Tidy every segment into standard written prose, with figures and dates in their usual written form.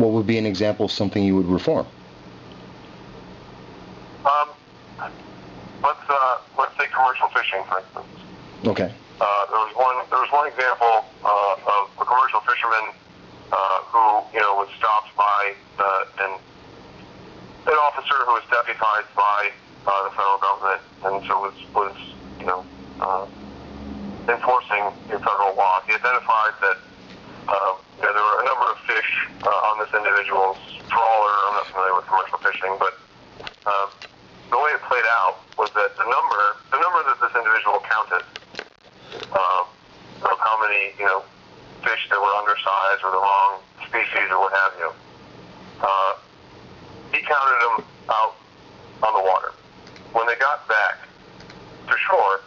what would be an example of something you would reform? Let's take commercial fishing, for instance. Okay. There was one example of a commercial fisherman who was stopped by an officer who was deputized by the federal government, and so was enforcing federal law. He identified that there were a number of fish on this individual's trawler. I'm not familiar with commercial fishing, but the way it played out was that the number that this individual counted of how many fish that were undersized or the wrong species or what have you, he counted them out on the water. When they got back to shore,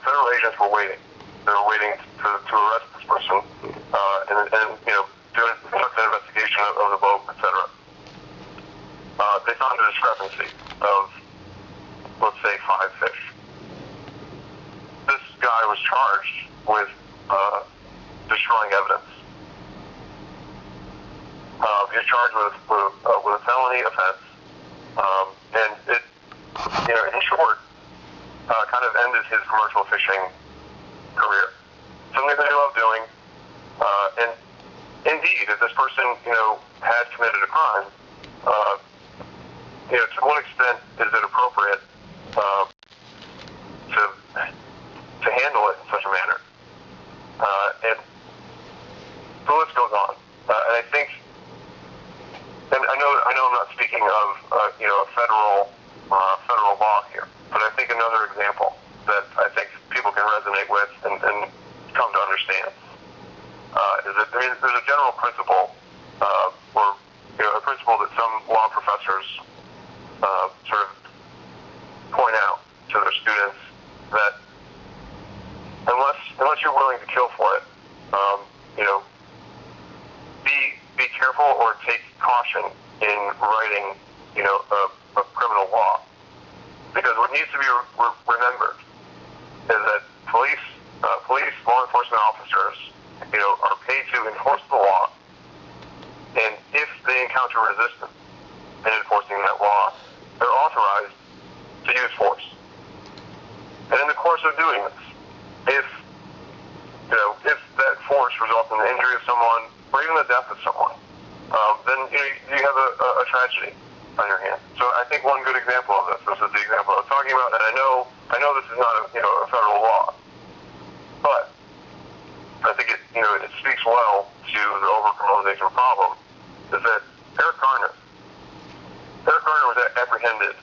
federal agents were waiting. They were waiting to arrest this person and conduct an investigation of the boat, etc. They found a discrepancy of, let's say, 5 fish. This guy was charged with destroying evidence. He was charged with a felony offense, and it, in short, kind of ended his commercial fishing career. Something that he loved doing, and indeed, if this person, had committed a crime, to what extent is it appropriate to handle it in such a manner? And the list goes on. And I think, and I know I'm not speaking of a federal law here, but I think another example that I think people can resonate with and come to understand is that there's a general principle, or a principle that some law professors sort of point out to their students, that unless you're willing to kill for it, be careful or take caution in writing, a criminal law, because what needs to be remembered is that police, law enforcement officers, are paid to enforce the law, and if they encounter resistance in enforcing that law, they're authorized to use force. And in the course of doing this, if that force results in the injury of someone or even the death of someone, then you have a tragedy on your hands. So I think one good example of this is the example I was talking about, and I know this is not a federal law, but I think it speaks well to the overcriminalization problem, is that Eric Gardner was apprehended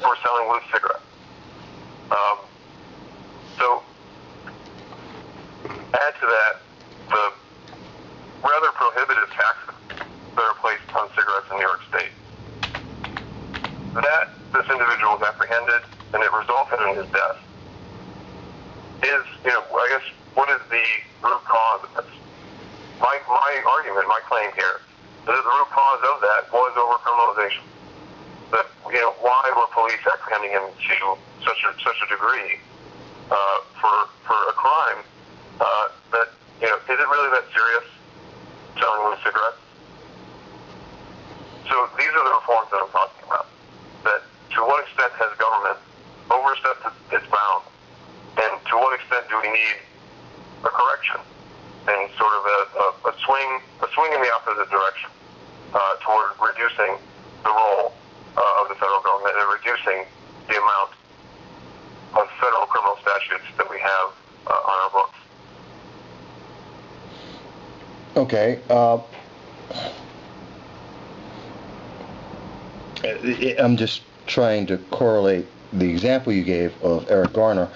for selling loose cigarettes. So add to that the rather prohibitive taxes that are placed on cigarettes in New York State. That this individual was apprehended and it resulted in his death is, I guess, what is the root cause of this? My argument, my claim here, is that the root cause of that was overcriminalization. That, why were police apprehending him to such a degree for a crime that, is it really that serious, selling loose cigarettes? So these are the reforms that I'm talking about. That to what extent has government overstepped its bounds, and to what extent do we need a correction and sort of a swing in the opposite direction toward reducing the role of the federal government and reducing the amount of federal criminal statutes that we have on our books. Okay. I'm just trying to correlate the example you gave of Eric Garner,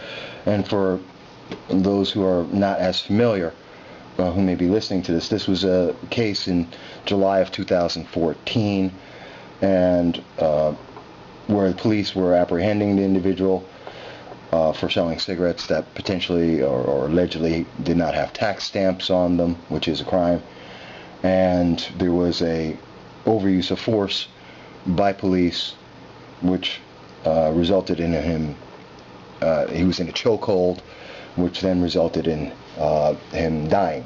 and for those who are not as familiar, who may be listening to this, this was a case in July of 2014, and where the police were apprehending the individual for selling cigarettes that potentially or allegedly did not have tax stamps on them, which is a crime, and there was a overuse of force by police, which resulted in him, he was in a chokehold, which then resulted in him dying.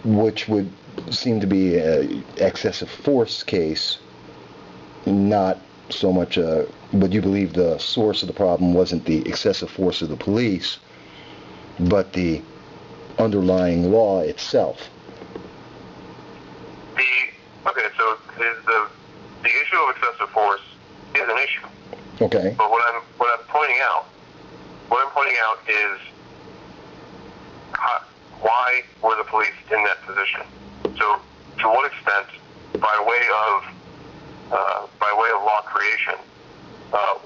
which would seem to be an excessive force case, not so much but you believe the source of the problem wasn't the excessive force of the police, but the underlying law itself. Okay, so the issue of excessive force is an issue. Okay. But what I'm pointing out is why were the police in that position? So to what extent, by way of law creation,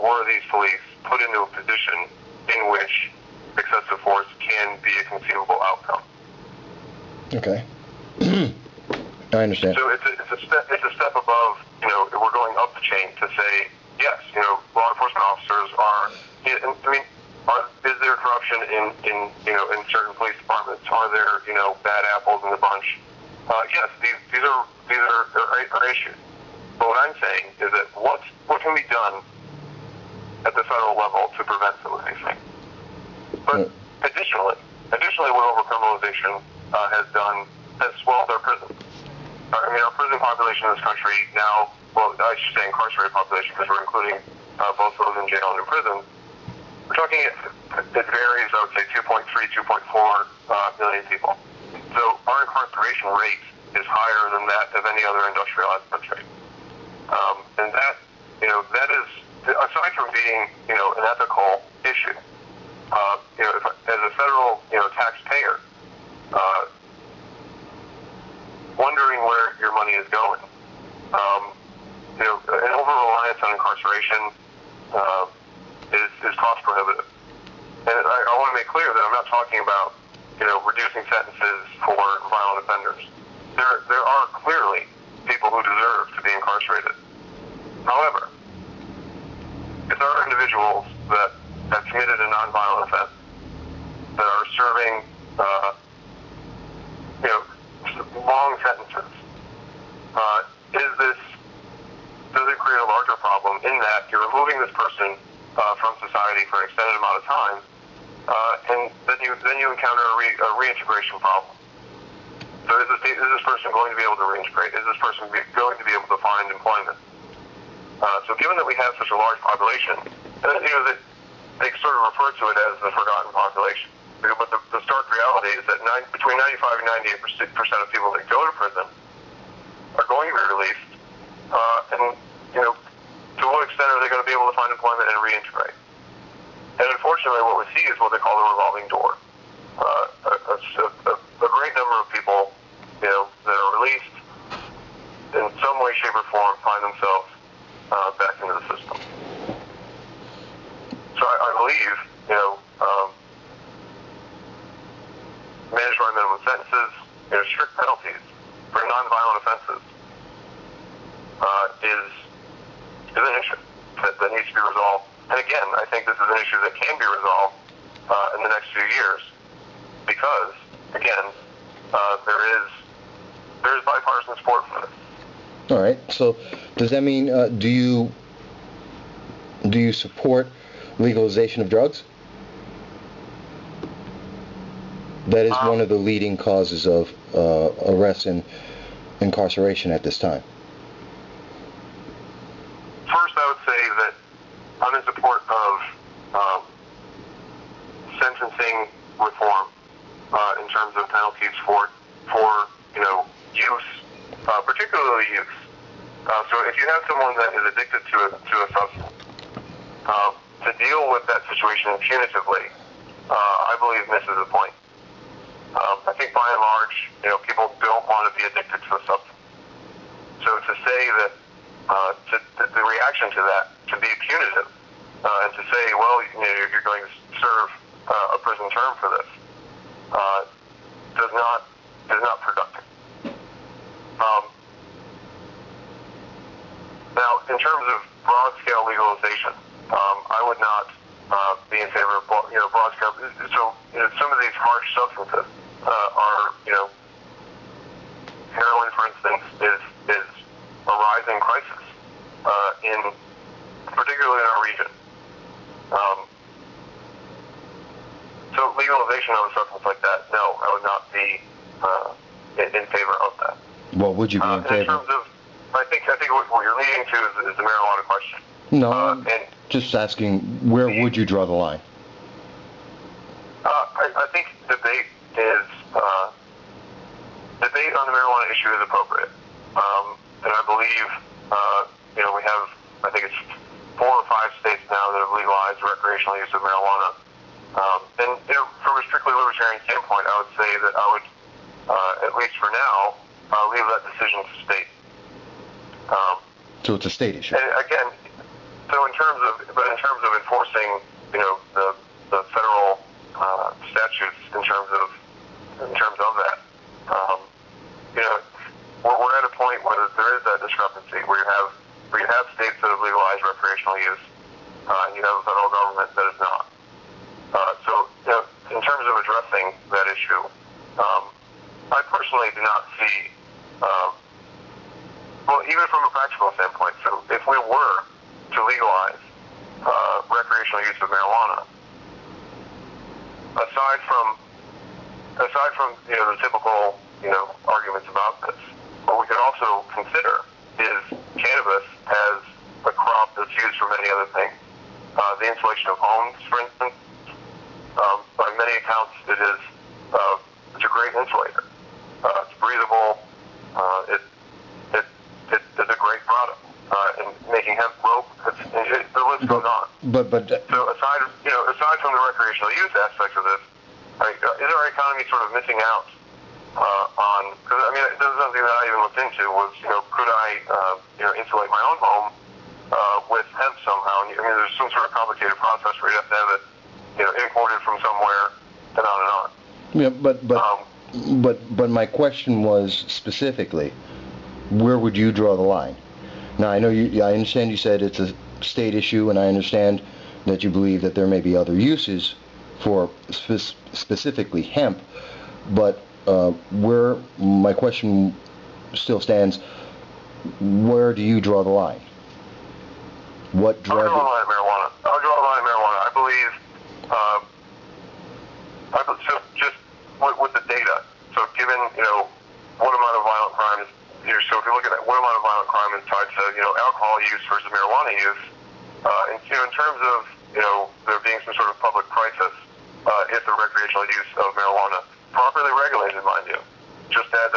were these police put into a position in which excessive force can be a conceivable outcome? Okay. I understand. So it's a step above, we're going up the chain to say, yes, law enforcement officers are, is there corruption in certain police departments? Are there, bad apples in the bunch? Yes, these are issues. But what I'm saying is that what can be done at the federal level to prevent some of these things? But additionally, what overcriminalization has swelled our prisons. Our prison population in this country now, well, I should say incarcerated population, because we're including both those in jail and in prison. We're talking, it varies, I would say 2.3, 2.4 million people. So our incarceration rate is higher than that of any other industrialized country. And that is, aside from being, an ethical issue, as a federal, taxpayer, wondering where your money is going. An over-reliance on incarceration is cost prohibitive. And I want to make clear that I'm not talking about, reducing sentences for violent offenders. There are clearly people who deserve to be incarcerated. However, if there are individuals that have committed a nonviolent offense, that are serving, long sentences, does it create a larger problem in that you're removing this person from society for an extended amount of time, and then you encounter a reintegration problem. So is this person going to be able to reintegrate? Is this person going to be able to find employment? So given that we have such a large population, that they sort of refer to it as the forgotten population. But the stark reality is that between 95 and 98% of people that go to prison are going to be released, and to what extent are they going to be able to find employment and reintegrate? And unfortunately, what we see is what they call the revolving door. A great number of people, that are released in some way, shape, or form find themselves back into the system. So I believe, mandatory minimum sentences, strict penalties for non-violent offenses is an issue that needs to be resolved. And again, I think this is an issue that can be resolved in the next few years because, again, there is bipartisan support for this. All right. So does that mean do you support legalization of drugs? That is one of the leading causes of arrest and incarceration at this time. First, I would say that I'm in support of sentencing reform in terms of penalties for use, particularly use. So if you have someone that is addicted to a substance, to deal with that situation punitively, I believe misses the point. I think by and large, people don't want to be addicted to a substance. So to say that, the reaction to that, to be punitive, and to say, well, you're going to serve a prison term for this, is not productive. Now, in terms of broad-scale legalization, I would not be in favor of broad-scale. So, some of these harsh substances are, heroin, for instance, is a rising crisis particularly in our region. So legalization of a substance like that, no, I would not be in favor of that. What would you be in favor? In terms of, I think what you're leading to is the marijuana question. No, I'm just asking, where would you draw the line? I think debate on the marijuana issue is appropriate. And I believe, we have, I think it's 4 or 5 states now that have legalized recreational use of marijuana. And from a strictly libertarian standpoint, I would say that I would, at least for now, leave that decision to state. So it's a state issue. And again, so in terms of enforcing, the federal statutes in terms of that, we're at a point where there is that discrepancy where you have states that have legalized recreational use, and you have a federal government that is not. So in terms of addressing that issue, I personally do not see, even from a practical standpoint, so if we were to legalize recreational use of marijuana, aside from the typical arguments about this, what we could also consider is cannabis as a crop that's used for many other things. The insulation of homes, for instance, by many accounts, it's a great insulator. It's breathable. It's a great product. And making hemp rope, the list goes on. So aside from the recreational use aspect of this, is our economy sort of missing out on? Because this is something that I even looked into was, could I insulate my own home with hemp somehow? And there's some sort of complicated process where you have to have it, imported from somewhere, and on and on. Yeah, but my question was specifically, where would you draw the line? Now, I understand you said it's a state issue, and I understand that you believe that there may be other uses for specifically hemp, but where my question still stands, where do you draw the line? What drug? I'll draw the line at marijuana. I believe, so just with the data, so given, what amount of violent crime is, so if you're looking at what amount of violent crime is tied to, alcohol use versus marijuana use, and, in terms of, there being some sort of public crisis, if the recreational use of marijuana, properly regulated, mind you, just as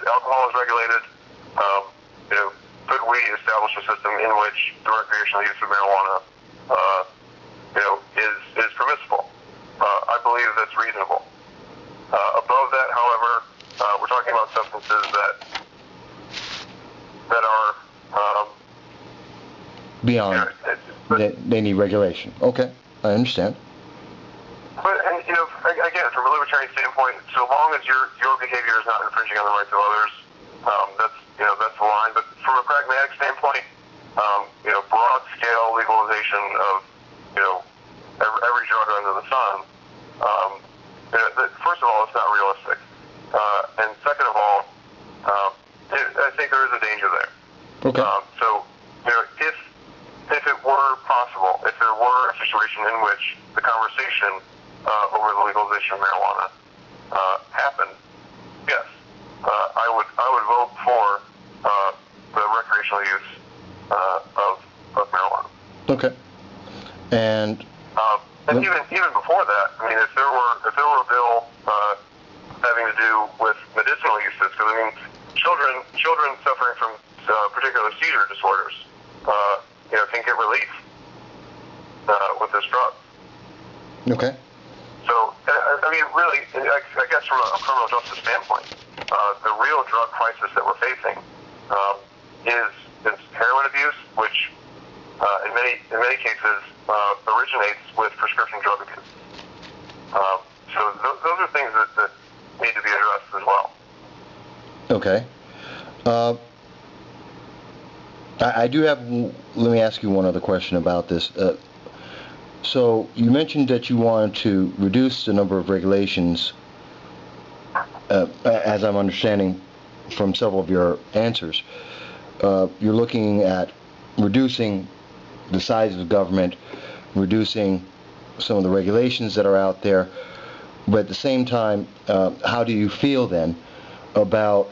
alcohol is regulated, could we establish a system in which the recreational use of marijuana, is permissible? I believe that's reasonable. Above that, however, we're talking about substances that are beyond. They need regulation. Okay, I understand. But again, from a libertarian standpoint, so long as your behavior is not infringing on the rights of others, that's the line. But from a pragmatic standpoint, broad scale legalization of every drug under the sun. First of all, it's not realistic, and second of all, I think there is a danger there. Okay. So if it were possible, if there were a situation in which the conversation over the legalization of marijuana happened, yes, I would vote for the recreational use of marijuana. Okay. And even before that, if there were a bill having to do with medicinal uses, because children suffering from particular seizure disorders, can get relief with this drug. Okay. So, really, I guess from a criminal justice standpoint, the real drug crisis that we're facing is heroin abuse, which in many cases originates with prescription drug abuse. So those are things that need to be addressed as well. Okay. I do have, let me ask you one other question about this. So you mentioned that you wanted to reduce the number of regulations, as I'm understanding from several of your answers. You're looking at reducing the size of government, reducing some of the regulations that are out there. But at the same time, how do you feel then about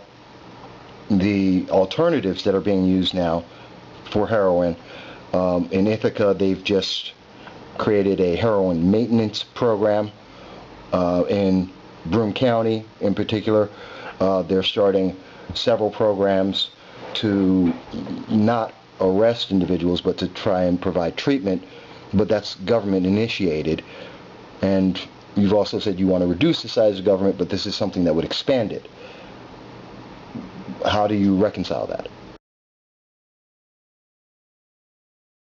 the alternatives that are being used now for heroin? In Ithaca, they've just created a heroin maintenance program. In Broome County, in particular, they're starting several programs to not arrest individuals, but to try and provide treatment. But that's government initiated. And you've also said you want to reduce the size of government, but this is something that would expand it. How do you reconcile that?